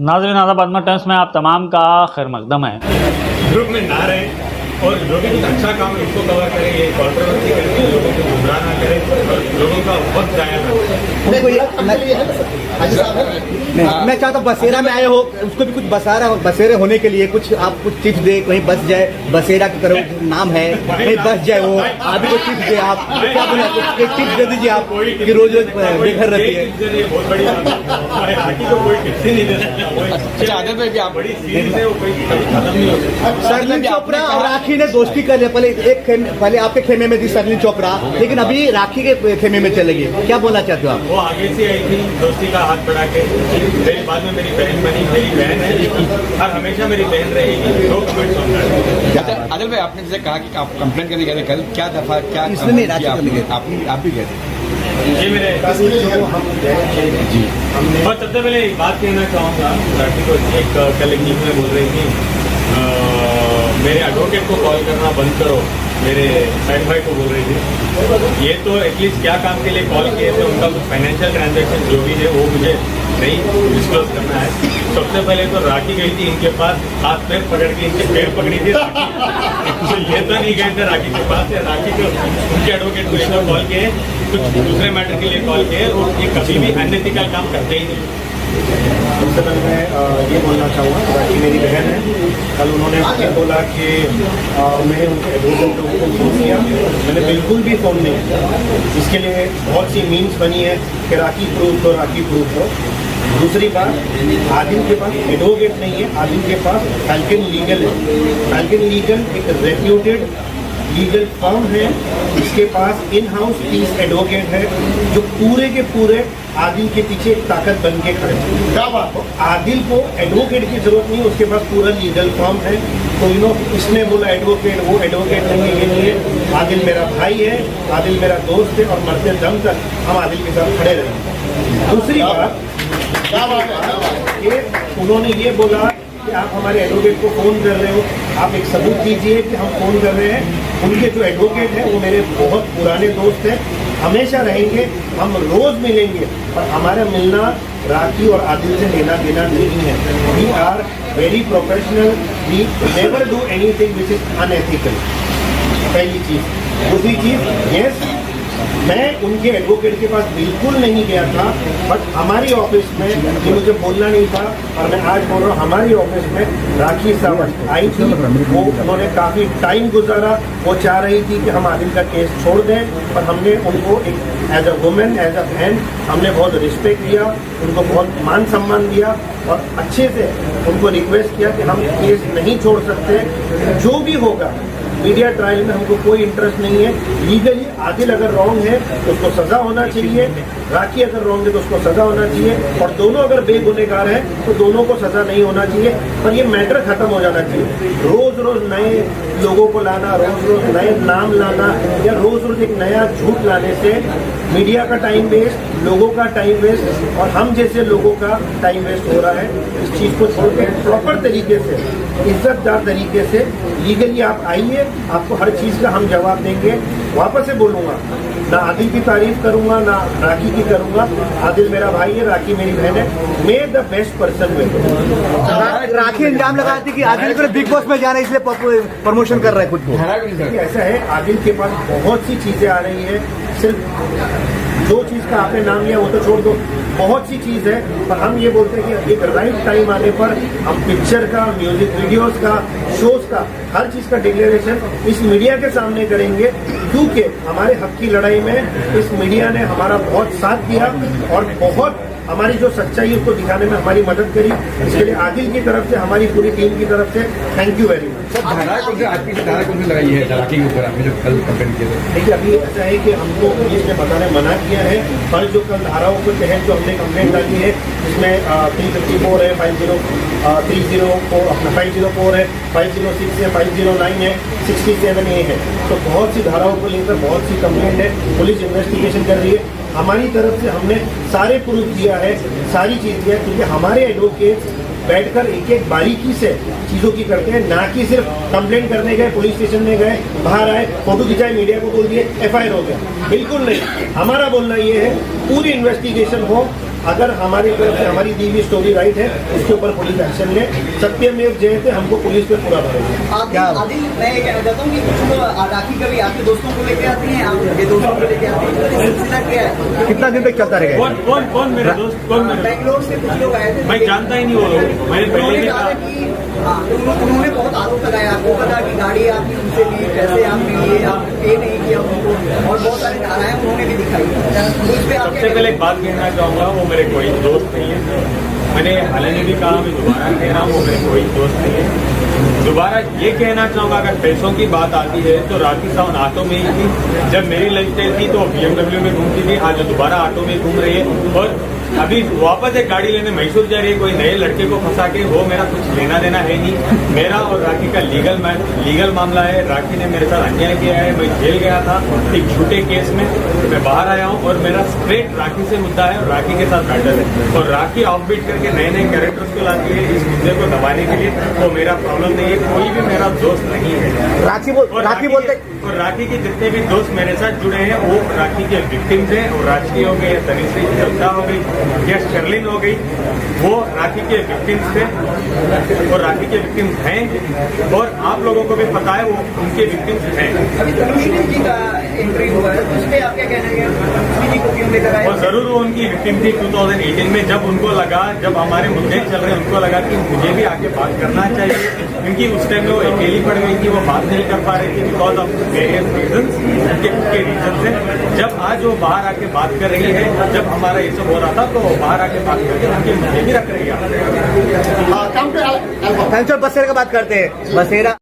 नाज़रीन आज़ाद टाइम्स में आप तमाम का खैर मकदम है। ग्रुप में ना रहे और जो भी कुछ अच्छा काम है उसको कवर करें, ये कॉन्ट्रोवर्सी करके लोगों को गुमराह ना करें और लोगों का वक्त जाया ना करें। मैं चाहता हूँ बसेरा में आए हो, उसको भी कुछ बसेरे होने के लिए कुछ आप कुछ टिप्स दे, कहीं बस जाए, बसेरा की तरह नाम है, कहीं बस जाए वो आप को टिप्स दे, आप क्या बोले, टिप्स दे दीजिए आप कि रोज रोज बेघर रहती है। बहुत बड़ी बात है, राखी को कोई टिप्स ही नहीं दे सकता। अच्छा आदत है कि आप बड़ी सीरीज है, वो कोई खत्म नहीं हो सकता। सरलिन चोपड़ा और राखी ने दोस्ती कर लिया, पहले आपके खेमे में थी सरलिन चोपड़ा, लेकिन अभी राखी के खेमे में चलेगी, क्या बोलना चाहते हो आप? वो आगे से आई थी दोस्ती का हाथ बढ़ा के, मेरी बाद में मेरी बहन बनी, मेरी बहन है और हमेशा मेरी बहन रहेगी। दो कमेंट्स होता है। आदिल भाई, आपने जैसे कहा कि आप कंप्लेंट करने गए थे कल, क्या दफा क्या इसमें आप भी गए थे? ये मेरे जी, और सबसे पहले एक बात कहना चाहूँगा, राखी को एक कल एक न्यूज़ में बोल रही थी मेरे एडवोकेट को कॉल करना बंद करो, मेरे साइड भाई को बोल रही थी। ये तो एटलीस्ट क्या काम के लिए कॉल किए थे, उनका कुछ फाइनेंशियल ट्रांजैक्शन जो भी है वो मुझे नहीं डिस्क्लोज करना है। सबसे पहले तो राखी गई थी इनके पास, हाथ पैर पकड़ के इनके पैर पकड़ी थी राखी। तो ये तो नहीं गए थे राखी के पास, राखी को उनके एडवोकेट को एक कॉल किए, कुछ दूसरे मैटर के लिए कॉल किए, और ये कभी भी अनएथिकल काम करते ही नहीं। सबसे पहले मैं ये बोलना चाहूँगा, राखी मेरी बहन है। कल उन्होंने मुझे बोला कि मैंने उनके एडवोकेट को फ़ोन किया, मैंने बिल्कुल भी फ़ोन नहीं किया। इसके लिए बहुत सी मीम्स बनी है कि राखी प्रूफ दो, राखी प्रूफ दो। दूसरी बात, आदिल के पास एडवोकेट नहीं है, आदिल के पास फैल्कन लीगल है। फैल्कन लीगल एक रेप्यूटेड लीगल फर्म है, इसके पास इन हाउस पीस एडवोकेट है जो पूरे के पूरे आदिल के पीछे एक ताकत बन के खड़े हैं। क्या बात हो, आदिल को एडवोकेट की जरूरत नहीं, उसके पास पूरा लीगल फर्म है। तो इसने बोला एडवोकेट, वो एडवोकेट नहीं है, ये नहीं है। आदिल मेरा भाई है, आदिल मेरा दोस्त है और मरते दम तक हम आदिल के साथ खड़े रहेंगे। दूसरी बात, उन्होंने ये बोला कि आप हमारे एडवोकेट को फ़ोन कर रहे हो, आप एक सबूत दीजिए कि हम फ़ोन कर रहे हैं। उनके जो एडवोकेट हैं वो मेरे बहुत पुराने दोस्त हैं, हमेशा रहेंगे, हम रोज़ मिलेंगे, और हमारा मिलना राखी और आदिल से लेना देना नहीं है। We are very professional, we never do anything which is unethical. पहली चीज़। दूसरी चीज़, यस मैं उनके एडवोकेट के पास बिल्कुल नहीं गया था, बट हमारी ऑफिस में, ये मुझे बोलना नहीं था और मैं आज बोल रहा हूँ, हमारी ऑफिस में राखी सावंत आई थी। वो उन्होंने काफ़ी टाइम गुजारा, वो चाह रही थी कि हम आदिल का केस छोड़ दें, पर हमने उनको एक as a women, as a बहन, हमने बहुत रिस्पेक्ट दिया, उनको बहुत मान सम्मान दिया और अच्छे से उनको रिक्वेस्ट किया कि हम केस नहीं छोड़ सकते, जो भी होगा मीडिया ट्रायल में हमको कोई इंटरेस्ट नहीं है। लीगली आदिल अगर रॉन्ग है तो उसको सजा होना चाहिए, राखी अगर रॉन्ग है तो उसको सजा होना चाहिए, और दोनों अगर बेगुनहगार हैं तो दोनों को सजा नहीं होना चाहिए। पर ये मैटर खत्म हो जाना चाहिए। रोज रोज नए लोगों को लाना, रोज रोज नए नाम लाना, या रोज रोज एक नया झूठ लाने से मीडिया का टाइम वेस्ट, लोगों का टाइम वेस्ट, और हम जैसे लोगों का टाइम वेस्ट हो रहा है। इस चीज़ को छोड़ के प्रॉपर तरीके से, इज्जतदार तरीके से लीगली आप आइए, आपको हर चीज़ का हम जवाब देंगे। वापस से बोलूँगा, ना आदिल की तारीफ करूँगा ना राखी की करूँगा। आदिल मेरा भाई है, राखी मेरी बहन है। मे द बेस्ट पर्सन में राखी इंजाम लगाती कि आदिल को बिग बॉस में जाना है, इसलिए प्रमोशन कर रहा है खुद को। ऐसा है, आदिल के पास बहुत सी चीज़ें आ रही है, सिर्फ दो चीज़ का आपने नाम लिया वो तो छोड़ दो, बहुत सी चीज़ है। पर हम ये बोलते हैं कि एक राइट टाइम आने पर हम पिक्चर का, म्यूजिक वीडियोस का, शोज का, हर चीज़ का डिक्लेरेशन इस मीडिया के सामने करेंगे, क्योंकि हमारे हक की लड़ाई में इस मीडिया ने हमारा बहुत साथ दिया और बहुत हमारी जो सच्चाई है उसको दिखाने में हमारी मदद करी। इसके लिए आदिल की तरफ से, हमारी पूरी टीम की तरफ से थैंक यू वेरी मच। धारा कौन से आपकी धारा कौन सी लगाई है राखी के ऊपर, आपने जो कल कंप्लेंट किया था? देखिए, अभी ऐसा है कि हमको पुलिस ने बताने मना किया है, पर जो कल धाराओं के तहत जो हमने कंप्लेंट डाली है, इसमें 354 है, 304 अपना 504 है, 506 है, 509 है, 67A है। तो बहुत सी धाराओं को लेकर बहुत सी कंप्लेंट है, पुलिस इन्वेस्टिगेशन कर रही है। हमारी तरफ से हमने सारे प्रूफ दिया है, सारी चीज़ दिया है, क्योंकि हमारे एडवोकेट बैठकर एक एक बारीकी से चीजों की करते हैं, ना कि सिर्फ कंप्लेंट करने गए, पुलिस स्टेशन में गए, बाहर आए, फोटो खिंचाए, मीडिया को बोल दिए, FIR हो गया। बिल्कुल नहीं। हमारा बोलना ये है पूरी इन्वेस्टिगेशन हो, अगर हमारी तरफ से हमारी दी हुई स्टोरी राइट है उसके ऊपर पुलिस एक्शन ले। सत्यमेव जयते, हमको पुलिस पे पूरा भरोसा। आदिल, मैं ये कहना चाहता हूँ कि कुछ लोग राखी कभी आपके दोस्तों को लेके आते हैं, आपके दोस्तों को लेके आते हैं, तो सिलसिला क्या है? कितना दिन तक चलता रहेगा? कौन मेरे दोस्त, कौन मेरे बेंगलोर से कुछ लोग आए थे, मैं जानता ही नहीं वो लोग। मैंने पहले भी कहा, उन्होंने बहुत आरोप लगाया, आपको पता कि गाड़ी आपने उनसे ली, पैसे आपने लिए, आपने पे नहीं किया उनको, और बहुत सारी धाराएं उन्होंने भी दिखाई। तो इस पे आप सबसे पहले एक बात कहना चाहूँगा, वो मेरे कोई दोस्त नहीं है। मैंने हाल ही में भी कहा, मैं दोबारा कह रहा हूँ, वो मेरे कोई दोस्त नहीं है। दोबारा ये कहना चाहूँगा, अगर पैसों की बात आती है तो राखी सावंत ऑटो में ही थी। जब मेरी लाइफस्टाइल थी तो BMW में घूमती थी, आज दोबारा ऑटो में घूम रही है और अभी वापस एक गाड़ी लेने मैसूर जा रही है कोई नए लड़के को फंसा के। वो मेरा कुछ लेना देना है नहीं। मेरा और राखी का लीगल मामला है। राखी ने मेरे साथ अन्याय किया है, मैं जेल गया था एक झूठे केस में, मैं बाहर आया हूँ और मेरा स्ट्रेट राखी से मुद्दा है और राखी के साथ मैटर है। और राखी ऑफबीट करके नए नए कैरेक्टर्स को लाती है इस मुद्दे को दबाने के लिए, तो मेरा प्रॉब्लम नहीं है। कोई भी मेरा दोस्त नहीं है। राखी बोलते और राखी के जितने भी दोस्त मेरे साथ जुड़े हैं वो राखी के विक्टिम्स हैं। और राखी हो गई, तनिश्री चर्चा हो गई या शर्लिन हो गई, वो राखी के विक्टिम्स थे और राखी के विक्टिम्स हैं। और आप लोगों को भी पता है वो उनके विक्टिम्स हैं। अभी तनुश्री जी का एंट्री हुआ है, उस पर आप क्या कहना है? तनुश्री जी को क्यों लेकर आए? और जरूर वो उनकी विक्टिम थी 2018 में, जब उनको लगा, जब हमारे मुद्दे चल रहे उनको लगा कि मुझे भी आके बात करना चाहिए, क्योंकि उस टाइम में वो अकेली पड़ गई थी, वो बात नहीं कर पा रही थी बिकॉज ऑफ वेरियस रीजंस, उनके रीजन से। जब आज वो बाहर आके बात कर रही है, जब हमारा ये सब हो रहा था तो वो बाहर आके बात करके उनके मुद्दे भी रख रही है। बसेरा का बात करते हैं। बसेरा